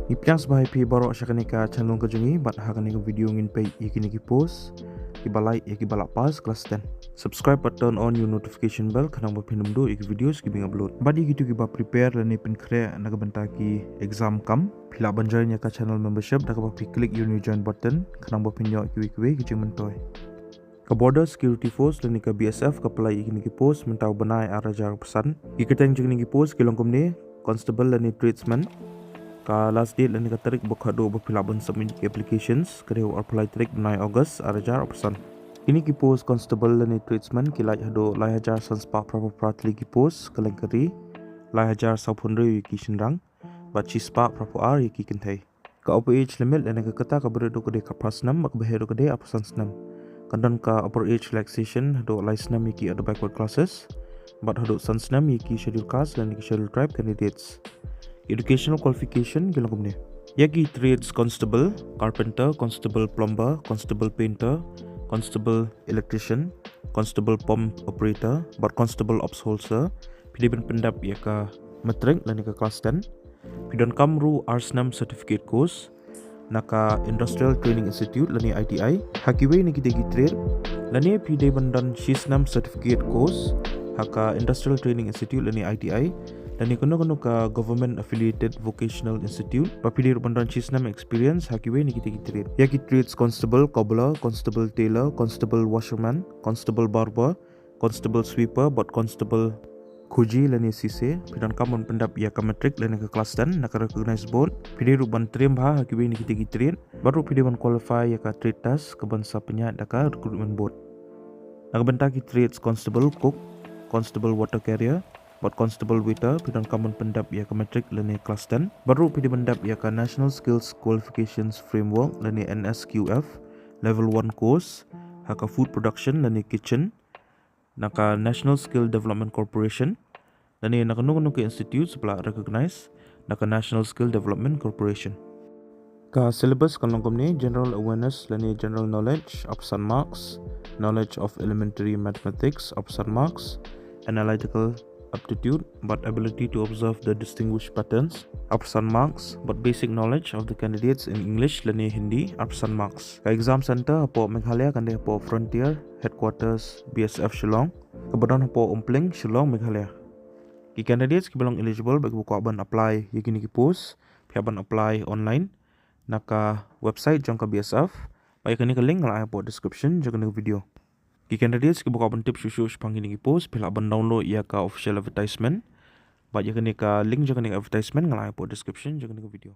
Ipiang sebagai pi baru asyakani ka channel kejungi bat hakani ka video ngin pay ikini ki post kiba like ya kiba pas kelas 10. Subscribe but turn on your notification bell kanang ba pinum do ik videos ki bing upload. Badi gitu kiba prepare lani pin kre naga bentaki exam kam pila banjarnya ka channel membership daga ba click your new join button kanang ba pinyo ki kijing mentoy. Ka border security force lani ka BSF ka pelai ikini ki post mentau benai arajar pesan. Ikateng jeng ni ki post kilongkom ni constable lani tradesman ka last date lani ka tarik bokhado bapilabon submit applications kadeu apply tarik 9 August arajar opsan ini ki post constable lani tradesman ki lai hado lai hajar sanspa proper pratli ki post kalengkari lai hajar saphundre ki shinrang ba chispa proper r ki kentai ka upper age limit lani ka kata ka beredo kade ka prasnam mak behedo kade apasan snam kandan ka upper age relaxation hado lai snam ki ado backward classes but hado sansnam ki schedule caste lani ki schedule tribe candidates. Educational qualification kilongkom ni yaki trades constable, carpenter, constable plumber, constable painter, constable electrician, constable pump operator, but constable ops holster pideben pendap yaka matrek lani ka class 10 pidon kamru arsnam certificate course naka industrial training institute lani ITI hakiwe ni kitegi trade lani pideben dan shisnam certificate course haka industrial training institute lani ITI dan ikono ka government affiliated vocational institute papidir bandan chisnam experience hakiwe ni kita trade yaki trades constable cobbler, constable tailor, constable washerman, constable barber, constable sweeper, but constable kuji lani sise pidan kamon pendap ya ka matric lani ka class 10 naka recognize board pidir ban trim ha hakiwe ni kita trade baru pidir ban qualify ya ka trade task ke bansa penya daka recruitment board naka bentaki trades constable cook, constable water carrier, but constable waiter pidon common pendap ya ka matric lani class 10 baru pidi pendap ya ka national skills qualifications framework lani NSQF level 1 course haka food production lani kitchen naka national skill development corporation lani naka nungno ke institute sebelah recognize naka national skill development corporation ka syllabus kalongkom ni general awareness lani general knowledge option marks, knowledge of elementary mathematics option marks, analytical aptitude but ability to observe the distinguished patterns option marks, but basic knowledge of the candidates in English lani Hindi option marks. Ka exam center hapo Meghalaya kande hapo Frontier headquarters BSF Shillong kebadan hapo Umpling Shillong Meghalaya. Ki candidates ki belong eligible bagi buku aban apply yakini ki post piaban apply online naka website jangka BSF baik ni ka link la hapo description jangka video. Ki candidates ki buka bentip susu pangini ki post pila ban download ya ka official advertisement ba ya ka link jaka ni advertisement ngalai po description jaka ni video.